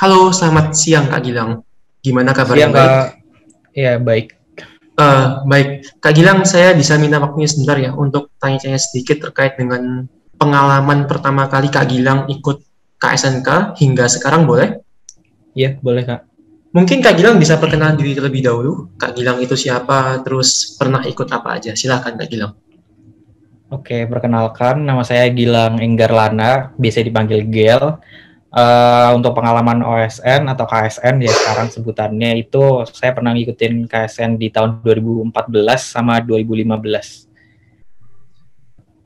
Halo, selamat siang Kak Gilang. Gimana kabarnya? Siang Baik? Kak, ya baik. Baik. Kak Gilang, saya bisa minta waktunya sebentar ya untuk tanya-tanya sedikit terkait dengan pengalaman pertama kali Kak Gilang ikut KSNK hingga sekarang boleh? Ya boleh Kak. Mungkin Kak Gilang bisa perkenalan diri terlebih dahulu. Kak Gilang itu siapa, terus pernah ikut apa aja? Silahkan Kak Gilang. Oke, perkenalkan nama saya Gilang Enggar Lana, biasa dipanggil Gel. Untuk pengalaman OSN atau KSN ya sekarang sebutannya itu saya pernah ngikutin KSN di tahun 2014 sama 2015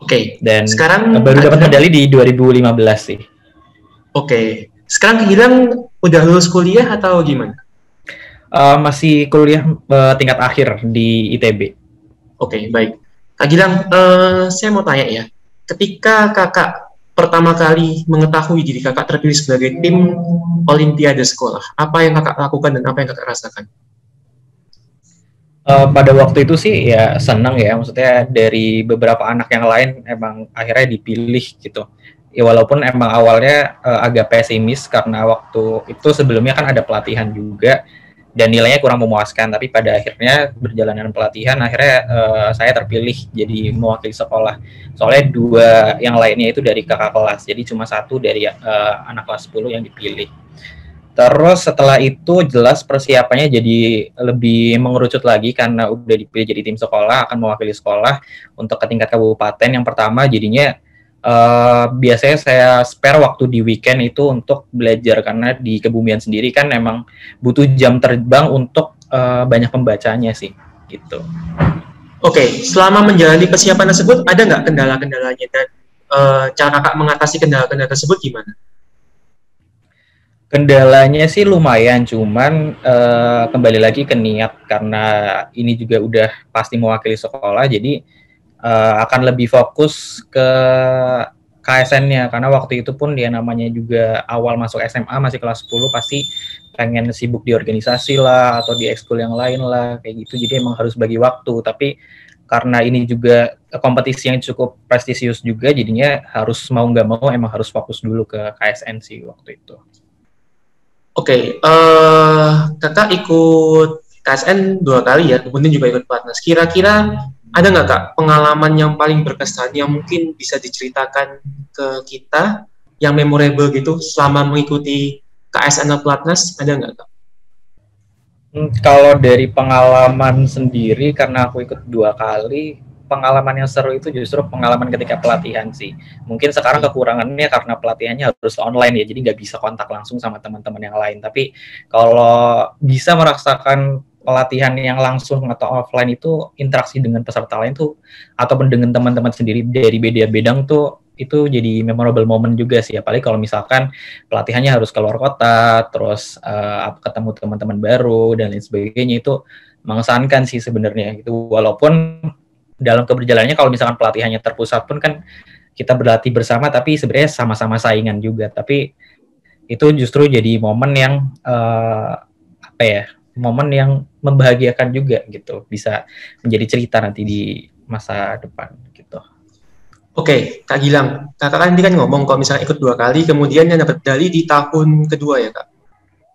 Oke, dan sekarang baru Kak dapat Gilang, medali di 2015 sih. sekarang Kak Gilang udah lulus kuliah atau gimana? Masih kuliah tingkat akhir di ITB. Oke, baik. Kak Gilang, saya mau tanya ya, ketika kakak pertama kali mengetahui diri kakak terpilih sebagai tim Olimpiade sekolah, apa yang kakak lakukan dan apa yang kakak rasakan? Pada waktu itu sih ya seneng ya, maksudnya dari beberapa anak yang lain emang akhirnya dipilih gitu. Ya walaupun emang awalnya agak pesimis karena waktu itu sebelumnya kan ada pelatihan juga dan nilainya kurang memuaskan, tapi pada akhirnya berjalanan pelatihan akhirnya saya terpilih jadi mewakili sekolah. Soalnya dua yang lainnya itu dari kakak kelas, jadi cuma satu dari anak kelas 10 yang dipilih. Terus setelah itu jelas persiapannya jadi lebih mengerucut lagi karena udah dipilih jadi tim sekolah akan mewakili sekolah untuk ke tingkat kabupaten. Yang pertama jadinya biasanya saya spare waktu di weekend itu untuk belajar karena di Kebumian sendiri kan memang butuh jam terbang untuk banyak pembacanya sih gitu. Oke, selama menjalani persiapan tersebut, ada nggak kendala-kendalanya dan cara kakak mengatasi kendala-kendala tersebut gimana? Kendalanya sih lumayan, cuman kembali lagi ke niat karena ini juga udah pasti mewakili sekolah, jadi akan lebih fokus ke KSN-nya karena waktu itu pun dia namanya juga awal masuk SMA masih kelas 10 pasti pengen sibuk di organisasi lah atau di ekskul yang lain lah kayak gitu, jadi emang harus bagi waktu. Tapi karena ini juga kompetisi yang cukup prestisius juga, jadinya harus mau nggak mau emang harus fokus dulu ke KSN sih waktu itu. Oke, kakak ikut KSN 2 kali ya, kemudian juga ikut pelatnas. Kira-kira ada nggak kak pengalaman yang paling berkesan yang mungkin bisa diceritakan ke kita, yang memorable gitu selama mengikuti KSN atau pelatnas, ada nggak kak? Kalau dari pengalaman sendiri, karena aku ikut 2 kali, pengalaman yang seru itu justru pengalaman ketika pelatihan sih. Mungkin sekarang kekurangannya karena pelatihannya harus online ya, jadi nggak bisa kontak langsung sama teman-teman yang lain. Tapi kalau bisa merasakan pelatihan yang langsung atau offline itu interaksi dengan peserta lain tuh, ataupun dengan teman-teman sendiri dari beda bidang tuh, itu jadi memorable moment juga sih. Apalagi kalau misalkan pelatihannya harus keluar kota, terus ketemu teman-teman baru dan lain sebagainya, itu mengesankan sih sebenarnya gitu. Walaupun dalam keberjalanannya kalau misalkan pelatihannya terpusat pun kan kita berlatih bersama tapi sebenarnya sama-sama saingan juga. Tapi itu justru jadi momen yang apa ya? Momen yang membahagiakan juga gitu. Bisa menjadi cerita nanti di masa depan gitu. Oke, Kak Gilang, kakak kan tadi kan ngomong kalau misalnya ikut 2 kali, kemudian yang dapat medali di tahun kedua ya kak.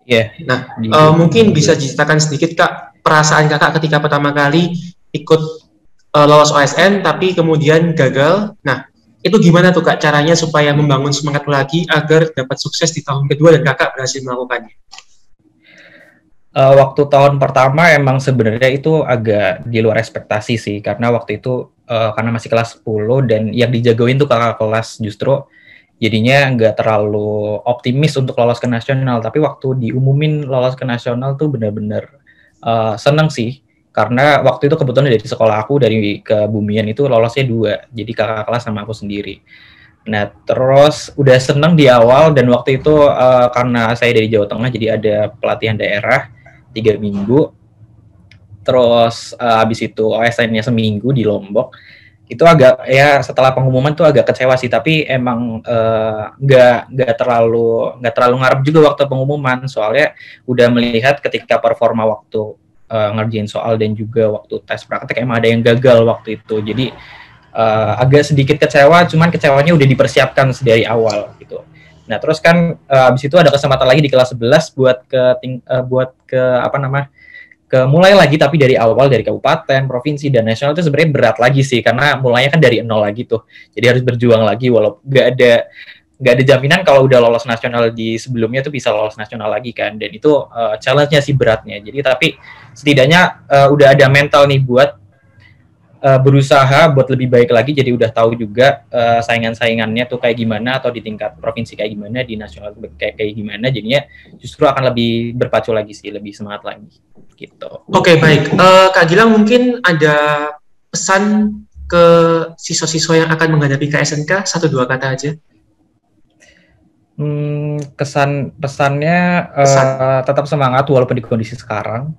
Iya, Nah, di mungkin bisa 2016. diceritakan sedikit kak perasaan kakak ketika pertama kali ikut lolos OSN tapi kemudian gagal. Nah, itu gimana tuh kak caranya supaya membangun semangat lagi agar dapat sukses di tahun kedua dan kakak berhasil melakukannya? Waktu tahun pertama emang sebenarnya itu agak di luar ekspektasi sih, karena waktu itu karena masih kelas 10 dan yang dijagoin tuh kakak kelas, justru jadinya nggak terlalu optimis untuk lolos ke nasional. Tapi waktu diumumin lolos ke nasional tuh benar-benar seneng sih, karena waktu itu kebetulan dari sekolah aku dari Kebumian itu lolosnya 2, jadi kakak kelas sama aku sendiri. Nah, terus udah seneng di awal dan waktu itu karena saya dari Jawa Tengah jadi ada pelatihan daerah 3 minggu, terus habis itu OSN-nya seminggu di Lombok. Itu agak ya setelah pengumuman tuh agak kecewa sih, tapi emang nggak terlalu ngarep juga waktu pengumuman, soalnya udah melihat ketika performa waktu ngerjain soal dan juga waktu tes praktek emang ada yang gagal waktu itu. Jadi agak sedikit kecewa, cuman kecewanya udah dipersiapkan dari awal gitu. Nah, terus kan habis itu ada kesempatan lagi di kelas 11 buat ke apa nama ke mulai lagi, tapi dari awal, dari kabupaten, provinsi, dan nasional. Itu sebenarnya berat lagi sih, karena mulainya kan dari nol lagi tuh. Jadi harus berjuang lagi, walaupun nggak ada jaminan kalau udah lolos nasional di sebelumnya tuh bisa lolos nasional lagi kan. Dan itu challenge-nya sih beratnya. Jadi tapi setidaknya udah ada mental nih buat berusaha buat lebih baik lagi. Jadi udah tahu juga saingan-saingannya tuh kayak gimana, atau di tingkat provinsi kayak gimana, di nasional kayak gimana. Jadinya justru akan lebih berpacu lagi sih, lebih semangat lagi gitu. Oke, baik. Kak Gilang mungkin ada pesan ke siswa-siswa yang akan menghadapi KSNK, 1-2 kata aja. Pesannya tetap semangat walaupun di kondisi sekarang.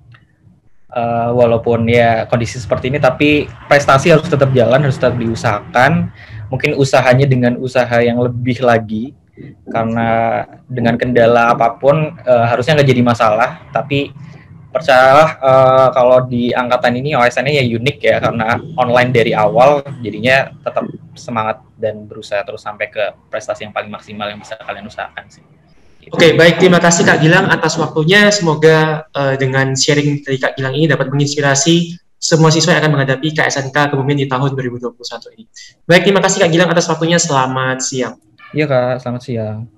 Walaupun ya kondisi seperti ini, tapi prestasi harus tetap jalan, harus tetap diusahakan. Mungkin usahanya dengan usaha yang lebih lagi, karena dengan kendala apapun harusnya nggak jadi masalah. Tapi percayalah, kalau di angkatan ini OSN-nya ya unik ya, karena online dari awal, jadinya tetap semangat dan berusaha terus sampai ke prestasi yang paling maksimal yang bisa kalian usahakan sih. Oke, baik. Terima kasih Kak Gilang atas waktunya. Semoga dengan sharing dari Kak Gilang ini dapat menginspirasi semua siswa yang akan menghadapi KSNK Kebumen di tahun 2021 ini. Baik, terima kasih Kak Gilang atas waktunya. Selamat siang. Iya Kak, selamat siang.